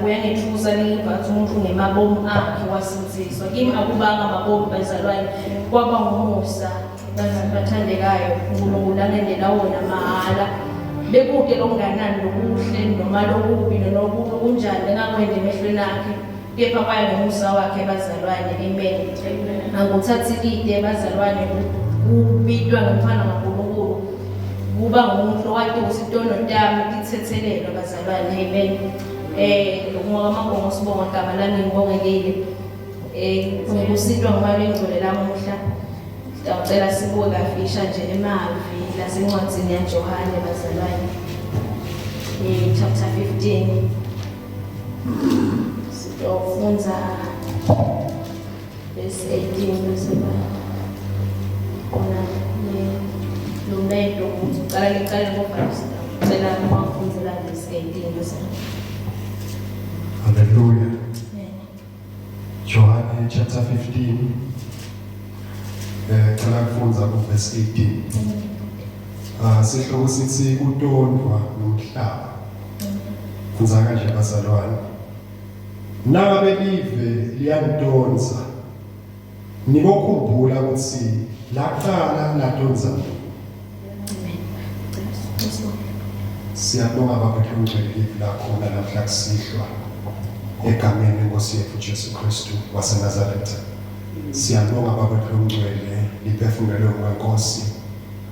Uyanithusa ningathi umuntu ngemabomu akhe wasinziswa kimi akubanga amabomu bazalwane kwaba ngumusa bathandekayo uNkulunkulu angendela wona mahala bekude longanani lokuhle noma lokubi nokubi kunjani engakwenza emehlweni akhe kepha kwaya ngomusa wakhe bazalwane amen anguthathi lide bazalwane ubitwa ngomfana kaNkulunkulu kuba ngumuntu okade usitono tami lithethelelwa bazalwane amen ngoba amabongo sibonga igama lami ngibongekile ngusitwa ngimali engcwele lamuhla ngicela sibuke kafisha nje emavi lasencwadzini yaJohane bazalwane chapter 15 sitofunda verse 18 bazalwane ona lumedo uqala liqala ngobhalisa ngicela ngifundela verse 18 bazalwane. Hallelujah. John chapter 15. Cela kufundza ku verse 18. Sihloko sithi utondwa nomhlaba. Kufundza kanje bazalwane. Nangabe live liyangidonsa. Nikokhumbula ukuthi laqala ladonsa. Siyabonga baba ngicela lakho namhla kusihlwa. Egameni lenkosi yethu Jesu Kristu waseNazaretha siyabonga baba ngcwele liphefumulelo lenkosi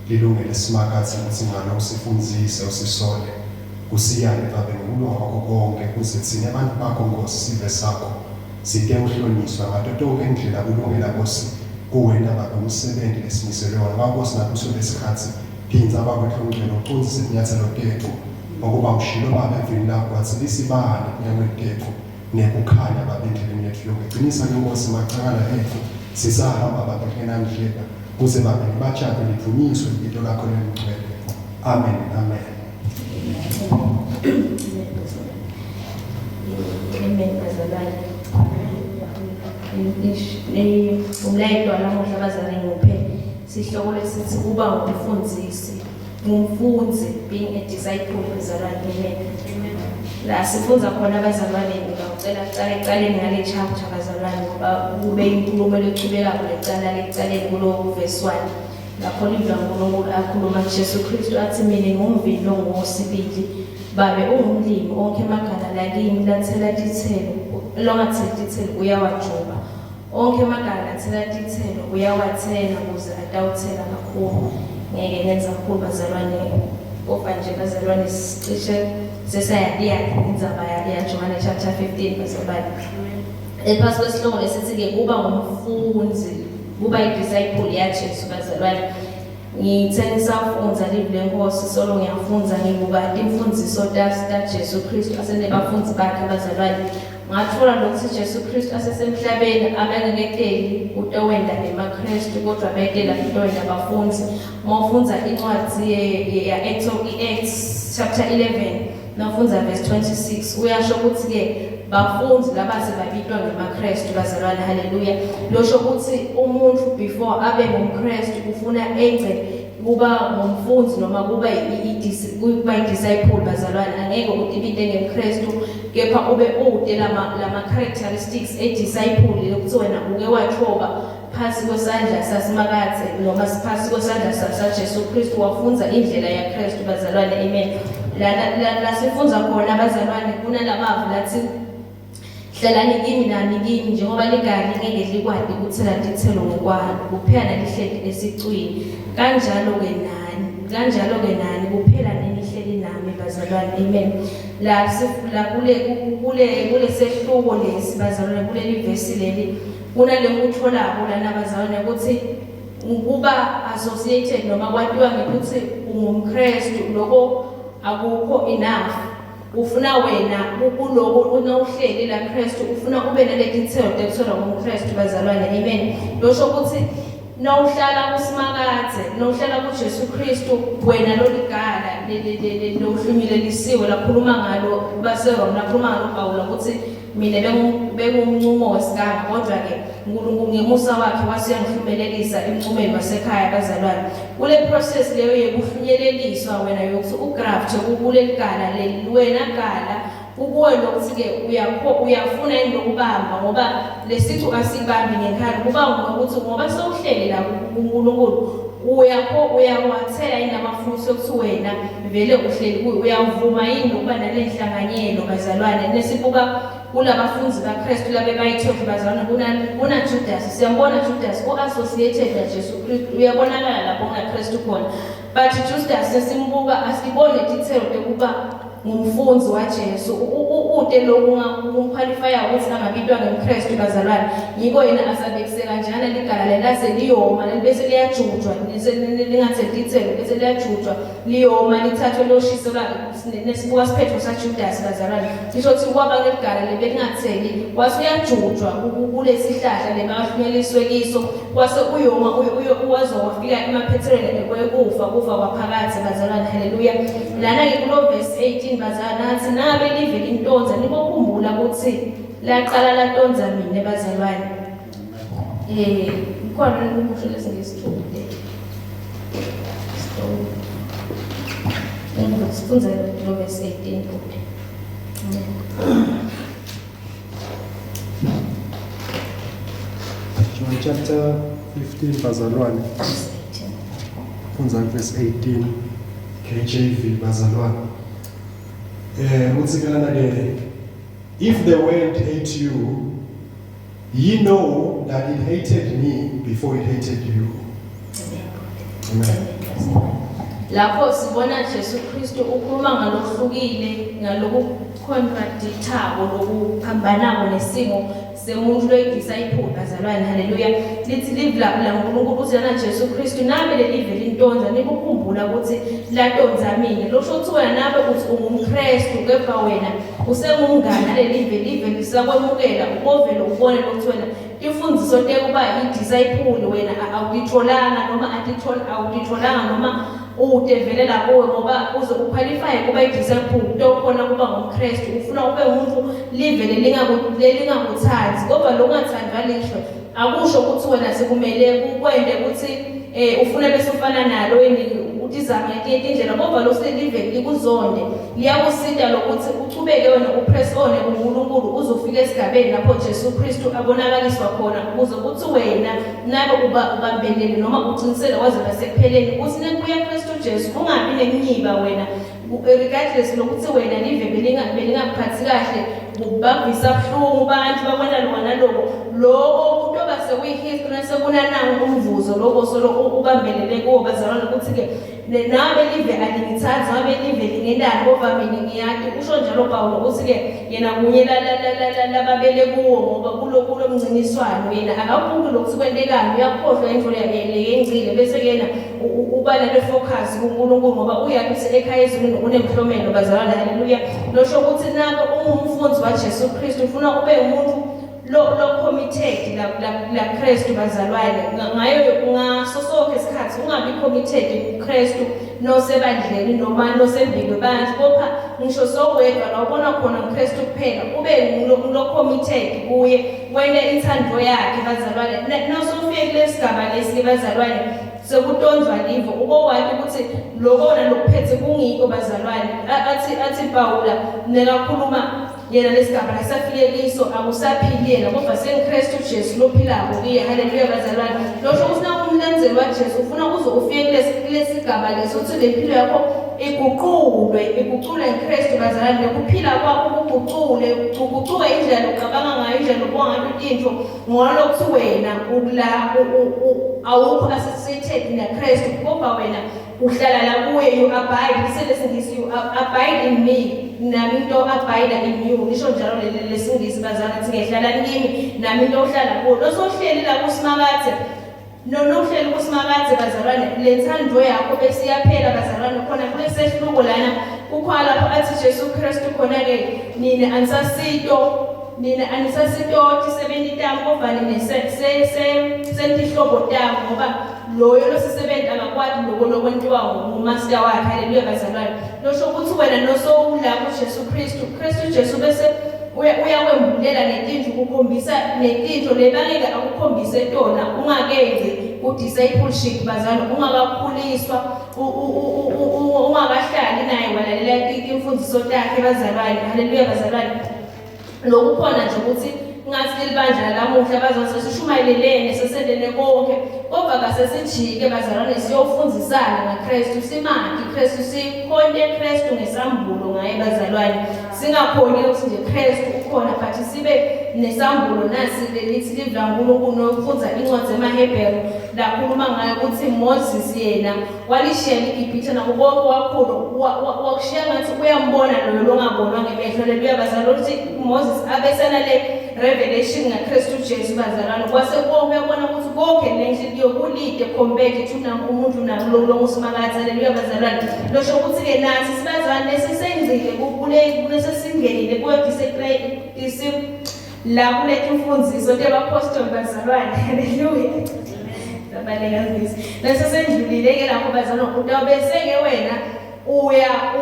lilungele simakhathi ukuthi ngalo usifundzise usisole kusiyane baba ngulunga wakho konke kuze thina abantu bakho Nkosi sive sakho sike uhlonyiswa ngato tonke indlela kulungela Nkosi kuwena baba umsebenzi lesimiselwe wona Nkosi nakuso lesikhathi phinza baba ngcwele uqondise inyathelo lethu ukuba ushilo baba evini lakho wathi lisibane nyamethetho nekukhanya babendleleni yethu yokugcinisa lenkosi maqala ethu sisahamba babekena ndlela kuze babe bajabe livunyiswe into lakho lengcwele amen amen amen bazalwane umlayelo walamuhla bazalwane nguphe sihloko lesithi kuba ngumfundisi umfundzi being a disciple bazalwane amen la sifunza khona bazalwane ngicela ecaleni ngale chapter bazalwane ngoba kube inkulumo lecubekayo lecaleni kulo verse 1 lapho livela uNkulunkulu akhuluma Jesu Kristu athi mina ngumvilo ngosibili babe ungumlimi onke emagana lakini lathela tithelo longathela tithelo uyawajuba onke emagana lathela tithelo uyawathela ukuze atawuthela kakhulu ngeke ngenza kakhulu bazalwane ofa nje bazalwane sicishe sesayadiya indzaba yaJohane chapter 15 bazalwane ephasi kwesihloko lesithi ke kuba ngumfundzi kuba idisciple yaJesu bazalwane ngithe ngisafundza live lenkosi solo ngiyafunza ngibuka imfundiso Jesu Kristu asenebafundzi bakhe abazalwane ngathola lokuthi Jesu Kristu asesemhlabeni abangeketeli utowenda emaKristu kodwa betela utowenda abafundzi mawufunza incwadi Acts chapter 11 nafunza verse 26 uyasho ukuthi ke bafundzi labase babitwa ngemaKristu bazalwane haleluya losho ukuthi umuntu before abe ngumKristu ufuna enze kuba ngumfundzi noma kuba disciple bazalwane angeke udibite ngeKristu kepha ube ude lama characteristics disciple lokuthi wena uke wathoba phasi kwesandla sasimakathe noma phasi kwesandla saJesu Kristu wafunza indlela yaKristu bazalwane amen la sifunza khona bazalwane kunalamavu lathi hlalani kimi nami kimi njengoba ligani ngeke likwadi ukuthela dithelo ngokwalo kuphela lihleli esicwini kanjalo ke nani kuphela nenihleli nami bazalwane amen la kule sehluko lesi bazalwane kuleli verse leli kunalemutholako lana bazalwane ukuthi ukuba associated noma kwatiwa ngekuthi ungumKristu lokho akukho enough ufuna wena kuloko unawuhleli la Kristu ufuna ube nalethithelo tekuthola ngumKristu bazalwane amen losho ukuthi nawuhlala kusimakathe nawuhlala kuJesu Kristu wena loligala lohlunyelelisiwe lakhuluma ngalo baseRoma lakhuluma ngalo Pawulo ukuthi mina bengumncumo wesigaba kodwa ke uNkulunkulu ngemusa wakhe wasiyangihlumelelisa emncumeni wasekhaya bazalwane kule process leyo yekuhlunyeleliswa wena yokuthi ugraft kukuleligala wena gala ukuwe lokuthi ke uyafuna indokubamba ngoba lesithu asibambi ngekhaya kuba ngokuthi ngoba sewuhleli la kuNkulunkulu uyawathela inamafutha ukuthi wena vele uhleli uyavuma yini ukuba nalenhlanganyelo bazalwane nesibuka kulabafundzi baKristu labe bayithola bazalwane kuna Judas siyambona Judas associated naJesu Kristu uyabonakala lapho ngaKristu khona but Judas sesimbuka asibone detail ukuba ngumfundzi waJesu ude lokumqualifya ukuthi angabitwa ngeKristu bazalwane yiko yena asabekise kanjana ligala lelase liyoma bese liyajujwa lingathe detail bese liyajujwa liyoma lithathwe loshisa nesibuka siphetho saJudas bazalwane lisho ukuthi kwaba ngeligala lebengatheli wasuyajujwa kulesihlahla lebahlunyeleliswe kiso kwase uyoma wazofika emaphethelweni kwekufa kwaphakathi bazalwane haleluya lana ke kulo verse 18 bazalwane athi nabe live intonza nikukhumbula ukuthi laqala latonza mina bazalwane khona ukusho lesingesithi sifunza lo verse 18 futhi John chapter 15 bazalwane funza verse 18 KJV bazalwane utsikana ke if the world hate you ye know that it hated me before it hated you amen lapho sibona Jesu Kristu ukhuluma ngalohlukile ngalokucontradictako lokuphambanako nesimo semuntu loyidisciple bazalwane haleluya lithi live la uNkulunkulu uzana Jesu Kristu nabe lelive lintonza nikukhumbula ukuthi latonza mina losho ukuthi wena nabe uthi ungumKristu kepha wena usengumngane lelive lisakwemukela ubovela ubone ukuthi wena imfundiso tekuba idisciple wena awuditholanga noma awuditholanga noma udevelela kuwe ngoba uze uqualify kuba idisciple utokhona kuba ngumKristu ufuna ube umuntu live lelingakuthathi ngoba longathandwa lisho akusho ukuthi wena sekumele ukwende ukuthi ufuna bese ufana nalo utizama indlela ngoba lo selive likuzonde liyakusida lokuthi uchubeke wena upress on kuNkulunkulu uzofika esigabeni lapho Jesu Kristu abonakaliswa khona ukuze ukuthi wena nabe ubambelele noma ucinisele waze lasekupheleni uthi nekuya Kristu Jesu ungabi neminyiba wena regardless lokuthi wena live belingaphathi kahle ubabvisa buhlungu abantu babona lona lokho kutoba sekuyihistory sekunanawo umvuzo lokho solo ubambelele kuwo bazalwane ukuthi ke nabe live alingithatha nabe live lingendani ngoba mina ngiyati usho njalo Pawulo uthi ke yena kunye lababele kuwo ngoba kulo mncintiswano yena akabuki lokuthi kwendekani uyakhohlwa indlela yengcile bese yena uba nale focus kuNkulunkulu ngoba uyakuthi ekhaya ezweni unemhlomelo bazalwane haleluya losho ukuthi nabo ungumfundisi waJesu Kristu ufuna ube umuntu lo committed la Kristu bazalwane ngayo ngaso sonke isikhathi ungabi committed kuKristu nosebandleni noma nosembili bandla kopha ngisho sowedwa la ubona khona uKristu kuphela ube lo committed kuye wena inthando yakhe bazalwane nosofike kulesigaba lesi bazalwane sekutonzwa livo ubowathi ukuthi lokona lokuphethe kungiko bazalwane athi Paula nekakhuluma yena lesigaba lasafike kiso akusaphili yena kodwa sengiKristu Jesu lophilako kuye haleluya bazalwane losho usina umlandzeli waJesu ufuna uze ufike kulesigaba leso uthi lempilo yakho iguqulwe ngeKristu bazalwane ukuphila kwakho kuguquke indlela ucabanga ngayo indlela ubonga into ngoba lokhu wena awukho associated naKristu kodwa wena uhlala la kuye you abide lesingisi you abide in me nami into abide in you nisho njalo lesingisi bazalwane singehlala kimi nami into ohlala kuyo losohleli la kusimakathe nohleli kusimakathe bazalwane lenzando yakho bese iyaphela bazalwane khona kulesehluko lana ukho lapho athi Jesu Kristu khona ke nina anisasito tisebentitamu kodwa nina sentihlobo tamu ngoba loyo losisebenza akakwadi lokwentiwa ngumaster wakhe haleluya bazalwane losho ukuthi wena nosowula kuJesu Kristu Jesu bese uyakwembulela netinto ukukhombisa netinto lebangeke akukhombise tona ungakenzi udiscipleship bazalwane ungakakhuliswa ungakahlali naye walalela imfundiso takhe bazalwane haleluya bazalwane lokukhona nje ukuthi ngathi libandla lamuhla bazose sishumayelelene sesendene konke kodwa kasesijike bazalwane siyofundisana ngaKristu simaki Kristu sikhonde Kristu ngesambulo ngaye bazalwane singakhoni ukuthi nje Kristu ukhona but sibe nesambulo nasi lelithi livla uNkulunkulu nokufunza incwadi emaHebheru la khuluma ngayo ukuthi Moses yena walishiya iGibhithe nabo bonke wakhulu wakushiya ngathi uyambona lo longabonwa ngemehlo haleluya bazalwane ukuthi Moses abesena le revelation ngaKristu Jesu bazalwane kwase konke uyabona ukuthi konke lenhliziyo kulide compared to umuntu nakulo ngusimakathe haleluya bazalwane losho ukuthi ke nathi sibazalwane sesenzile kulesesingenile kuyodisciple la kulethe imfundiso yabaphostoli bazalwane haleluya sabaleka ngisi lesesendlulile ke lapho bazalwane ukuthi beseke wena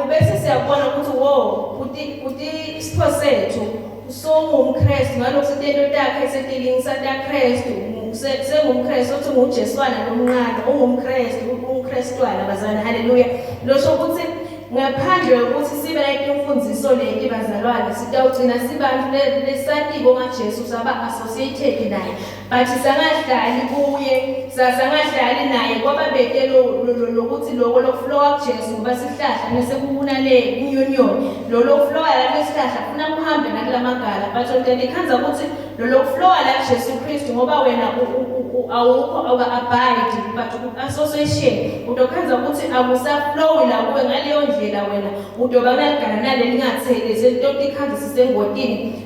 ubese siyabona ukuthi uthi sipho sethu songumKristu ngalokho sitento takhe setilingisa taKristu sengumKristu uthi nguJeswana nomncane ungumKristwana bazalwane haleluya losho ukuthi ngaphandle ukuthi sibe imfundiso leti bazalwane sitawugcina sibantu lesatiko ngaJesu saba associated naye but sangahlali kuye sangahlali naye kwababetelo lokuthi lokuflowa kuJesu ngoba sihlahla bese kubuna le inyonyoni lokuflowa la lesihlahla funa kuhambe nakulamagala but onke ikhanza ukuthi lokuflowa la Jesu Kristu ngoba wena awukho abide but association utokhanza ukuthi akusaflow la kuwe ngaleyo ndlela wena udoba nalgana naleli ngatheleze into ikhanza sisengotini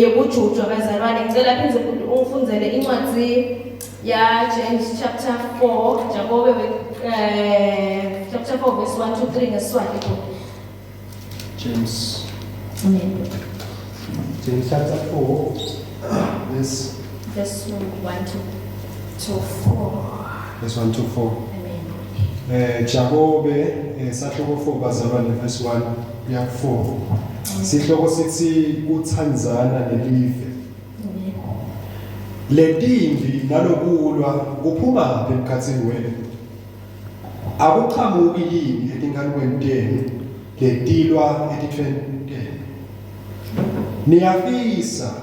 yekujujwa bazalwane ngicela phinze ungifundzele incwadi ya James chapter 4 Jakobe chapter 4 verse 1 to 3 ngeswahili James amen James chapter 4 verse 1 to 4 verse 1 to 4 amen Jakobe sahloko 4 bazalwane verse 1 ya 4 sihloko sithi kuthanzana nelive letimbi nalokulwa kuphuma lapha emkhathini wenu akuqhamuki yini etinganweni tenu letilwa etithweni niyafisa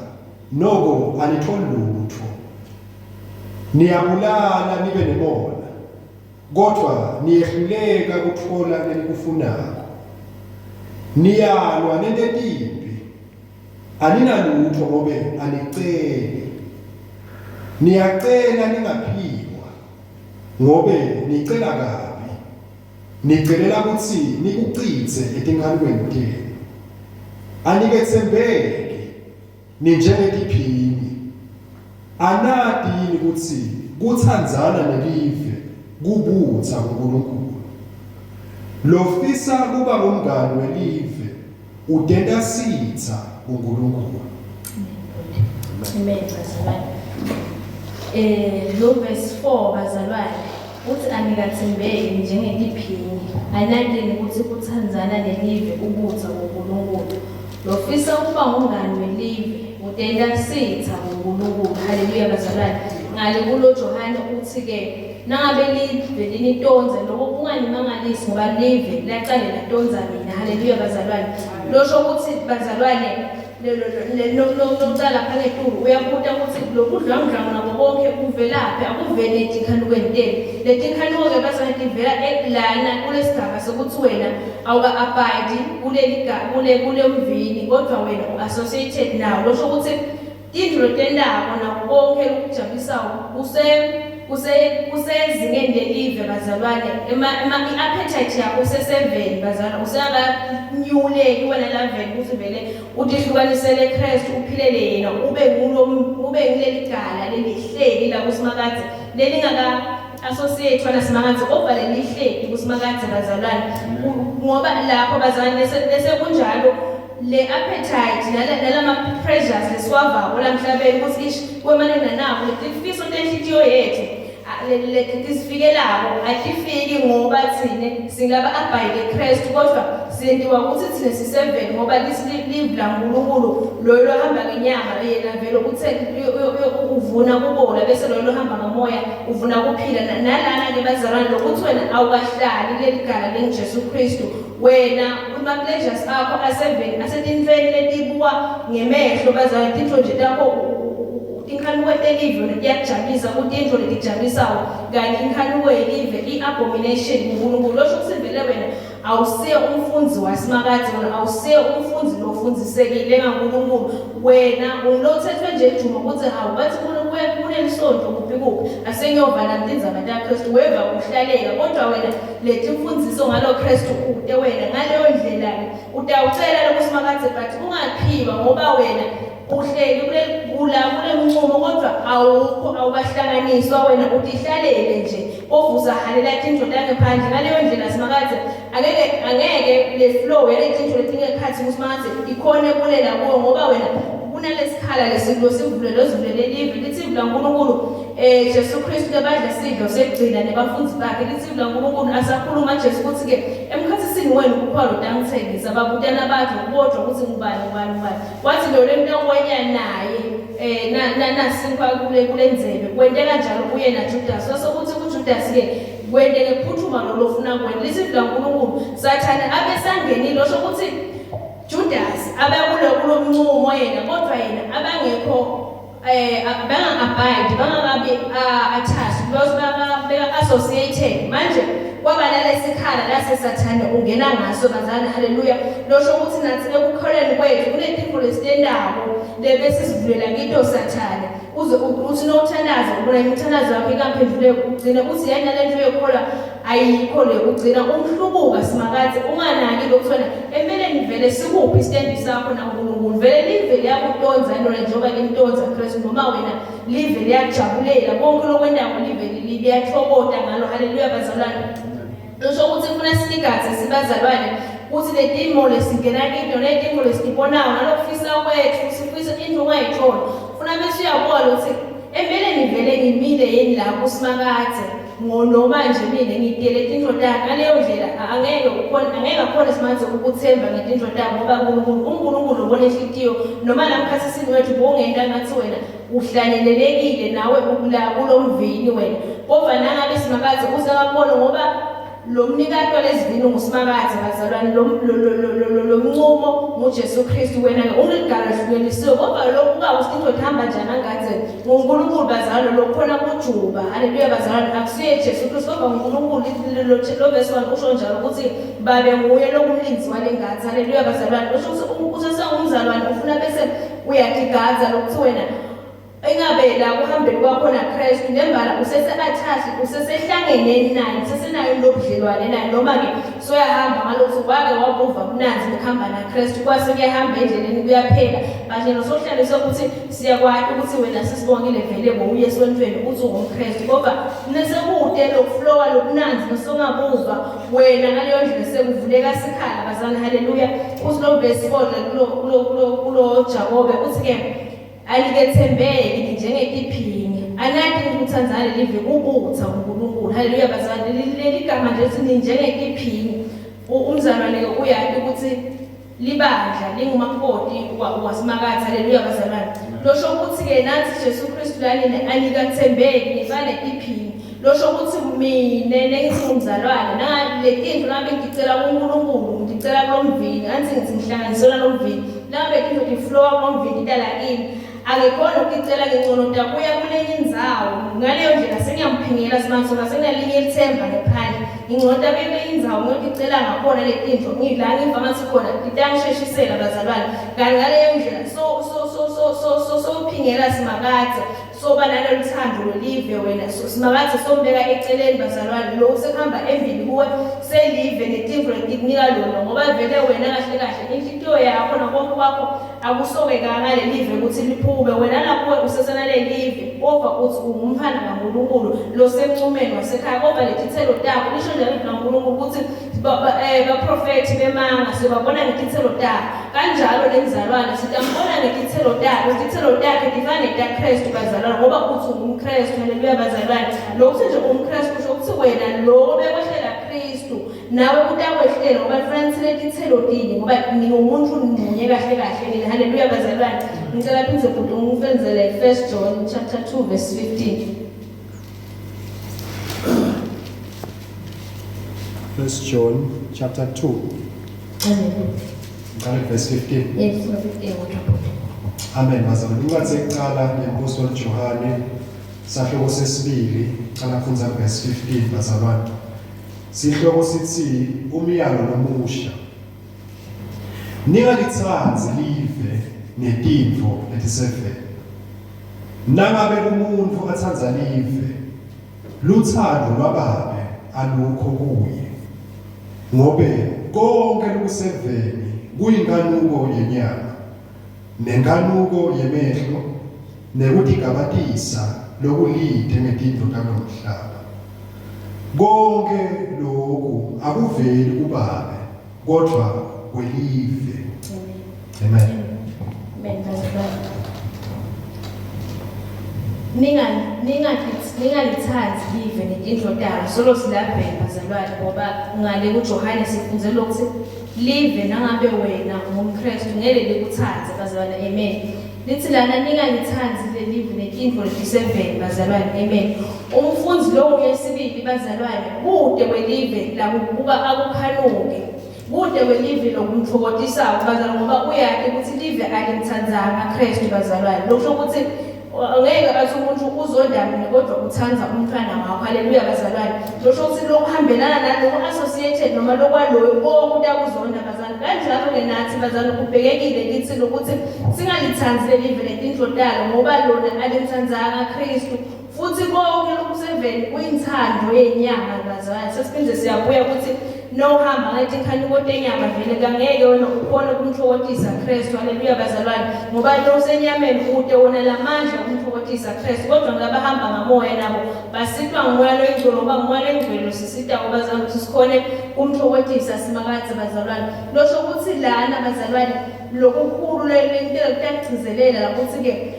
noko anitholi lutho niyabulala nibe nemona kodwa niyehluleka kuthola lenikufunako niyalwa nentetimbi aninalutho ngobe aniceli niyacela ningaphiwa ngobe nicela kabi nicelela ukuthi nikucitse etinganweni tenu anikethembeke ninjengetiphini anadi yini ukuthi kuthanzana nelive kubutha uNkulunkulu. Lofisa kuba umngani welive udenda sitha uNkulunkulu. Amen bazalwane. Lo verse 4 bazalwane uthi anikathembeki njengetiphini anakeni ukuthi kuthanzana nelive ubutha uNkulunkulu. Lofisa ukuba umngani welive udenda sitha uNkulunkulu. Haleluya bazalwane. Ngale kulo Johane uthi ke nangabe live linitonza lokho kunganimangalisi ngoba live laqale latonza mina. Haleluya bazalwane. Losho ukuthi bazalwane lokucala phakathi kulo uyabuta ukuthi lokudlangudlangu nabo bonke kuvelaphi akuvele etikhanuko enteni letikhanuko ke bazana tivela ekulana kulesigaba sokuthi wena awuka abide kule mvini kodwa wena uassociated nawo. Losho ukuthi indlu lotendako nabo bonke ukujabulisayo kusezingeni lelive bazalwane i-appetite yakho use7 bazalwane usengakanyuleki wena la vele ukuthi vele utihlukanisele Kristu uphilele yena ube ngileli gala lelihleli la kusimakadze lelingaka associate wena simakadze ovale lihleli kusimakadze bazalwane ngoba lapho bazalwane bese kunjalo le appetite nalama pressures lesiwavako la mhlabeni ukuthi kwemaneni nabo letifiso tenhlitiyo yethu letizifikelako atifiki ngoba thine singaba abhayile Kristu kodwa sentiwa ukuthi thine si7 ngoba live la uNkulunkulu lo hamba ngenyama yena vele uthe uvuna kubola bese lo hamba ngomoya uvuna kuphila nalana ke bazalwane lokuthi wena awukahlali leligala lenjesu Kristu wena uma pleasures akho a7 asetintweni letibuka ngemehlo bazalwane tinto nje takho inkhanuko elive liyajabulisa ukuthi indlu letijabulisayo kanye inkhanuko elive i-abomination uNkulunkulu. Losho kusivele wena awusiye umfundzi wasimakadzi wena awusiye umfundzi lofundzisekile ngaNkulunkulu wena unlothethwe nje ejuma ukuthi hawu bathi kunelisonto kuphi asengiyovala ndindzaba taKristu weva ukuhlalela kodwa wena lethi imfundiso ngalo Kristu ude wena ngaleyo ndlela utawucela lokusimakadzi but ungaphiwa ngoba wena uhleli kule mnqumo kodwa awubahlanganiswa wena utihlalele nje ovuza halela into langephandle ngaleyo ndlela simakadze angeke le flow yale into letingekhathi usimakadze ikhone kulela kuwo ngoba wena kunalesikhala lesidlo sivulele live lithi la uNkulunkulu Jesu Kristu lebadla sidlo sekugcina nebafundisi bakhe lithi la uNkulunkulu asakhuluma Jesu ukuthi ke emkhathini wenu kuphalo tangithengisa babutana bakhe kodwa ukuthi ngubani wathi lo lemntu okwenya naye nasinkwa kule ndzebe kwente kanjalo kuye naJudas sokuthi kuJudas ke kwente nephuthuma lolofuna kwena lithi la uNkulunkulu sathana abesangenile osho ukuthi Judas abakulo mnqumo yena kodwa yena abangekho abanga-abide bangakabi attached because banga-associated manje kwabalala isikhala lasesathane ungena ngaso bazalwane. Haleluya. Losho ukuthi nathi ekukholeni kwethu kunetinto lesitendako lebese sivulela kito sathane uthi nothandaza ubona imthandazo yakho ikamphendule ugcine uthi yana lento yokholwa ayikho le ugcina umhlubuka simakadze unganaki lokho wena empeleni vele sikuphi istendi sakho naNkulunkulu vele live liyakutonza nona njengoba limtonza Kristu noma wena live liyajabulela konke lokwendako live liyathokoza ngalo. Haleluya bazalwane. Losho ukuthi kufuna sinigathe sibazalwane ukuthi le demo lesingena into le demo lesibonayo nalofisa kwethu sifisa into ungayithola ufuna bese uyabona ukuthi empeleni vele ngimile yini la kusimakadze noma nje mina ngidele into takhe ngaleyo ndlela angeke khona simanze ukuthemba ngetinto takhe ngoba uNkulunkulu ubona inhlitiyo noma lamkhathini wethu bongenda ngathi wena uhlanyelelekile nawe ukula kulomvini wena kodwa nangabe simakadze uzakubona ngoba lo mnikati walezivini ngusimakadze bazalwane lo mnqumo nguJesu Kristu wena ungeligala hlukelisiwe kodwa lokhu kawusinto thamba njani angathi uNkulunkulu bazalwane lokhona kujuba. Haleluya bazalwane akusiye Jesu Kristu kodwa uNkulunkulu lo verse 1 usho njalo ukuthi babe nguye lokumlinzi walengathi. Haleluya bazalwane usho usesengumzalwane ufuna bese uyadigaza lokuthi wena engabe la kuhambeni kwakho naKristu nembala usese-attached usesehlangene naye usesenayo lobudlelwane naye noma-ke soyahamba ngalokho wake wabuva mnanzi ukuhamba naKristu kwase kuyahamba endleleni kuyaphela manje nosohlaliswe ukuthi siyakwati ukuthi wena sisibongile vele ngouyesu wentweni ukuthi ungumKristu kodwa nesekude lokuflowa lobunanzi nosongabuzwa wena ngaleyo ndlela sekuvuleka sikhala bazana haleluya uthi lo verse 4 kulo Jakobe uthi-ke alikethembeki njengetiphini anati ukuthandzana live kubutha uNkulunkulu haleluya bazalwane leli gama nje sithi njengetiphini umzalwane uyati ukuthi libandla lingumakoti wasimakatha haleluya bazalwane losho ukuthi-ke nathi Jesu Kristu lani anikathembeki nifane iphini losho ukuthi mina nengithi umzalwane nale tinto ngabe ngicela kuNkulunkulu ngicela kulomvini anzi ngithi ngihlanganisela lomvini nabe into iflow kulomvini idala kimi akekhona ukicela ngenconota kuya kulenye indzawo ngaleyo ndlela sengiyamphingela simanje ngasenalinye elithemba ngephandle inconota kule indzawo ngiyocela ngakhona le tinto ngidla ngiva ngathi khona ngitangisheshisela bazalwane ngaleyo ndlela so uphingela simakatha soba nalolu thando lolive wena simakatha sombeka eceleni bazalwane lo usekuhamba embili kuwe selive netimvo lekunika lona ngoba vele wena kahle kahle inhliziyo yakho nakonke kwakho akusokekanga lelive ukuthi liphume wena lapho usesenalelive kodwa uthi ungumfana kaNkulunkulu lo semncumeni wasekhaya kodwa letithelo takho lisho njalo kaNkulunkulu ukuthi baprofethi bemanga sebabona ngethithelo takho kanjalo lenzalwane sitambona ngethithelo takho izithelo takhe difane kaKristu bazalwane ngoba uthi ungumKristu haleluya bazalwane lokho nje ungumKristu kusho ukuthi wena lo bekwehlela Kristu nawe utakwehlela ngoba kufanele silethithelo dini ngoba ningumuntu munye kahle kahle nini haleluya bazalwane ngicela phindze futhi ungifenzele 1 John chapter 2 verse 15 1 John chapter 2 verse 15 yes 15 Amen bazalwane ingathi ekuqala ngeMpostoli Johane sahloko sesibili cala kufunza verse 15 bazalwane sihloko sithi umyalo nomusha ningalithanzi live netimvo letisevele nangabe umuntu athanza live luthando lwababe alukho kuye ngobe konke lokuseveni kuyinkanuko yenyama nenkanuko yemehlo nekutigabatisa lokulide ngetinto talomhlaba konke lokhu akuveli kubabe kodwa kwelive amen ningalithanzi live netinto talo solo silabhela bazalwane ngoba ngale kuJohane sifundzela ukuthi live nangabe wena ungumKristu ngeke likuthanze bazalwane amen lithi lana ningalithanzi lelive netinto letiseveni bazalwane amen umfundzi lo yesibili bazalwane kude kwelive la kubuka akukhanuke kude kwelive lokumthokotisayo bazalwane ngoba uyati ukuthi live alimthanzanga Kristu bazalwane lokho ukuthi ngeke athi umuntu uzondamini kodwa uthanza umntwana wakho haleluya bazalwane losho ukuthi lokuhambelana naloko associated noma lokwaloyo konke akuzonda bazalwane kanjalo-ke nathi bazalwane kubhekekile kithi lokuthi singalithanzi lelive netinhlo talo ngoba lona alimthanzanga Kristu futhi konke lokuseveni kuyinthando yenyama bazalwane sesiphinde siyabuya ukuthi nohamba ngetikhanuko tenyama vele kangeke wena ukhona ukumthokotisa Kristu haleluya bazalwane ngoba lo senyameni kude wona lamandla ukumthokotisa Kristu kodwa ngabahamba ngamoya nabo basitwa ngumoya loyingcwele ngoba ngumoya loyingcwele sisita bazalwane ukuthi sikhone kumthokotisa simakathe bazalwane losho ukuthi lana bazalwane lokukhulu lentela kutagcizelela lapho ukuthi-ke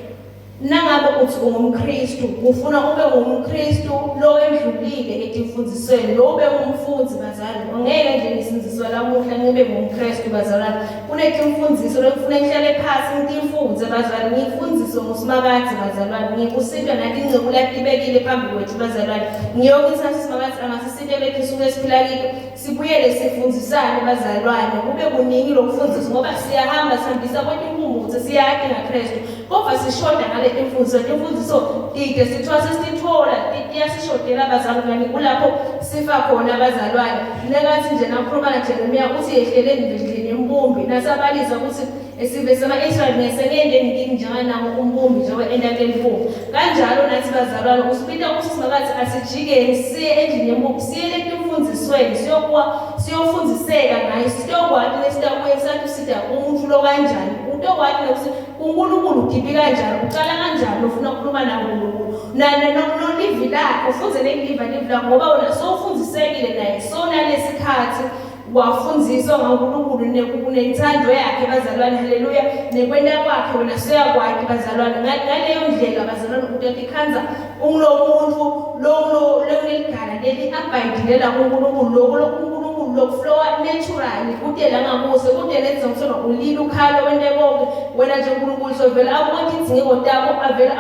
nangabe uthi ungumKristu ufuna ube ngumKristu lo endlulile etimfundzisweni lo ube ngumfundzi bazalwane ngeke nje ngisindziswa lamuhla ngibe ngumKristu bazalwane kunetimfundziso lekufuna ngihlale phasi ngitifundze bazalwane ngifundiswe ngusimakathe bazalwane ngikusitwa nathi ingceku latibekile phambi kwethu bazalwane ngiyokuthatha isimakathe angasisite bethu isuke esiphila kito sibuyele sifundzisane bazalwane kube kuningi lokufundiswa ngoba siyahamba sihambisa kwetinkumbuzo siyakhe ngaKristu kodwa sishoda ngale imfundiso ide sithwase sithola iyasishodela bazalwane kulapho sifa khona bazalwane nekathi nje nakhuluma naJeremiya uthi yehleleni endlini embumbi nasabalisa ukuthi esivese ama-Israyeli ngesengende njenganawo umbumbi njengoba endaweni impumbi. Kanjalo nathi bazalwane usibinda ukuthi Simakazi asijikeni siye endlini yempuphu siye emfundisweni siyofundiseka ngayo sitokwati nesitakuye sathi sida umuntu lo kanjani utokwati nokuthi uNkulunkulu udiphi kanjani ucala kanjani ufuna ukukhuluma naNkulunkulu nolivi lakho ufunze neliva lakho ngoba wena sowufundisekile naye sonalesikhathi wafundiswa ngaNkulunkulu kunenthando yakhe bazalwane haleluya nekwenda kwakhe wena soyakwakhe bazalwane ngaleyo ndlela bazalwane ukuthi ikhanza ungulomuntu lo leligala leli abayidilela kuNkulunkulu lokuNkulunkulu lokuflowa naturally kude la ngakuse kude lenza ngitsho ulila ukhala wente konke wena nje uNkulunkulu sovela akubona izingeko takho avela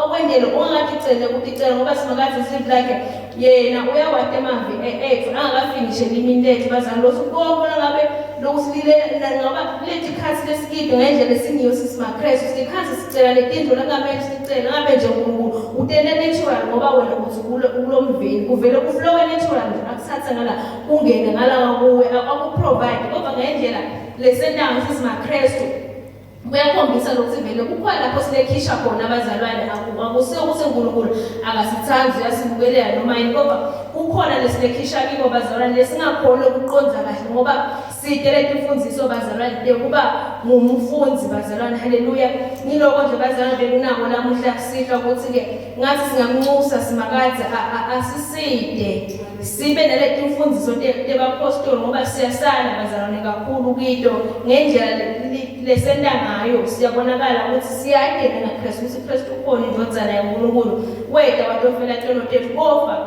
akwendele ongathi cele ukuthi cela ngoba Simakazi sivile lakhe yena uyawathe amavi ethu angakafinishe limini lethu bazalwane losukubona ngabe lokusilile ngoba lethi khathi lesikide ngendlela esingiyo sisimakrestu sikhathi sicela letindlo langamele sicela ngabe nje uNkulunkulu utene natural ngoba wena uthi kulomveli kuvele kuflowe natural nje akusatha ngala ungene ngala kuwe akuprovide ngoba ngendlela lesendawo sisimakrestu kuyakhombisa lokuthi vele kukhona lapho silekhisha khona abazalwane akusiyo ukuthi uNkulunkulu akasithandi uyasibukelela noma yini ngoba kukhona lesilekhisha kibo bazalwane lesingakhona ukuqonda kahle ngoba sidelete imfundiso bazalwane kuba ngumfunzi bazalwane haleluya ngiloko nje bazalwane bekunako lamuhla kusihla ukuthi ke ngathi singamnxusa Simakazi asiside sibe naleti imfundiso tebapostoli ngoba siyasala bazalwane kakhulu kito ngendlela lesenda ngayo siyabonakala ukuthi siyadena naKristu uKristu ukhona indodana yaNkulunkulu weda watofela tono tethu kofa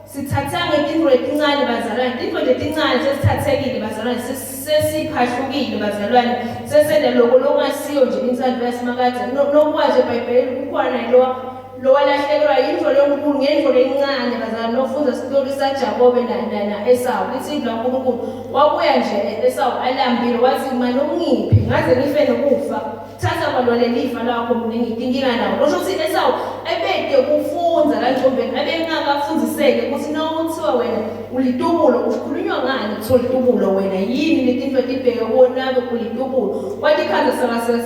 sithathanga intindlo etincane bazalwane intindlo letincane sesithathekile bazalwane sesiphahlukile bazalwane sesenda lokho lokungasiyo nje insando yaSimakazi nokwazi eBhayibhelini kukhona lo walahlekelwa yindlo lenkulu ngendlo lencane bazalwane nofunda isitori saJakobe na Esau lithi indlu kaNkulunkulu wabuya nje Esau alambile wathi manje ungiphi ngaze ngife nokufa thatha kwalelifa lakho ngidinkinga nawo losho ukuthi Esau ebede kufunza la Ncombeni abengakafundiseke ukuthi nokuthiwa wena ulitubulo ukhulunywa ngani kuthola itubulo wena yini letinto tibheke wonabe kulitubulo wathi khanza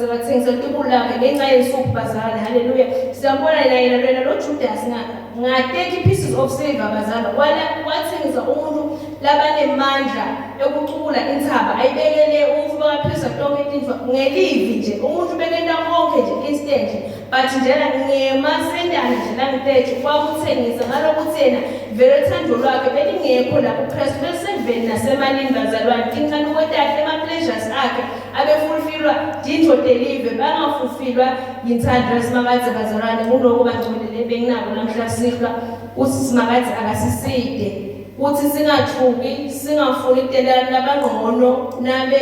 sakathengisa itubulo lakhe ngenxa yesuphu bazalwane haleluya siyabona yena lo Judas nga-30 pieces of silver bazalwane wathengisa umuntu labanemandla ekucubula inthaba ayibekele umfu bakaPhristu tonke intindlu ngelivi nje umuntu bekenda konke nje instant but njena ngemasendana nje langitethe kwakuthengisa ngalokuthi yena vele thando lwakhe belingekho la kuKristu beseveni nasemalini bazalwane tinkhani kwethu ema-pleasures akhe abefulfilwa dindlo delive bangafulfilwa yinthando yaSimakazi bazalwane kuloko bangcolile benginabo namhla sihlwa uthi Simakazi akasiside uthi singathuki singafuni ukutelana nabangqono nabe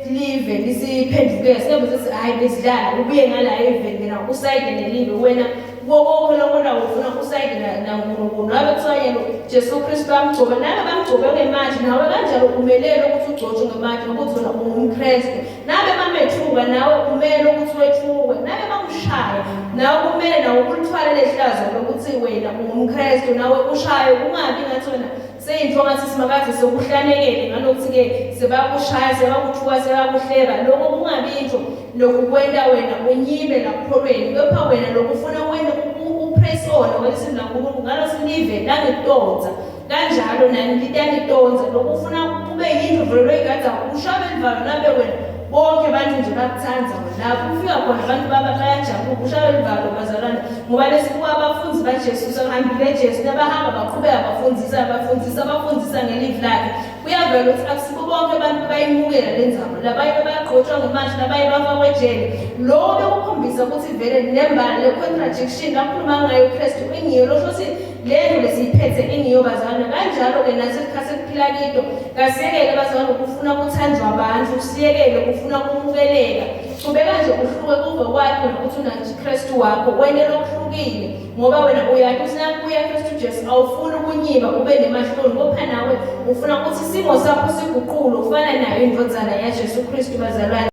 live lisiphendukele singabe sithi hayi besidlala ubuye ngala eveni na usayide nelive wena konke lokho ufuna usayide naNkulunkulu nabe kuthiwa yena Jesu Kristu bamgcoba nabe bamgcobe ngemanje nawe kanjalo umelele ukuthi ugcotshwe ngemanje ukuthi wena ungumKristu nabe bamethuka nawe umele ukuthi wethuke nabe bamshaya nawe kumele nawe ukuthwala lehlazo lokuthi wena ungumKristu nawe ushaye kungabi ngathi wena seyinto ngathi Simakazi sokuhlanekele ngalokuthi-ke sebakushaya sebakuthuka sebakuhleba lokho kungabi into lokukwenda wena unyibe lakholweni kepha wena lokufuna wena upress on welisimu laNkulunkulu ngalo silive langidonsa kanjalo nani litanidonsa lokufuna kube yinto vele loyigadza ushabe livalo nabe wena bonke abantu nje bakuthanda lapho ufika khona abantu bayajabula ushabe livalo bazalwane ngoba lesibuka abafundi baJesu sahambile Jesu nabahamba baqhubeka bafundisa ngelive lakhe kuyavela ukuthi akusibo bonke abantu bayimukela lenzamo labanye bayagqotshwa ngemanje labanye bafakwe ejele lokho bekukhombisa ukuthi vele nembala le-contradiction kakhuluma ngayo uKristu engiyo losho ukuthi lento lesiyiphethe engiyo bazalwane kanjalo-ke nasesikhathi esiphila kito kasiyekele bazalwane ukufuna kuthanjwa abantu usiyekele ukufuna kumukeleka qhubeka nje uhluke kuve kwakho nokuthi unaKristu wakho wena lokuhlukile ngoba wena uyathi usinakuya Kristu Jesu awufuni ukunyiba ube nemahloni kopha nawe ufuna ukuthi isimo sakho siguqulo ufana nayo indodana yaJesu Kristu bazalwane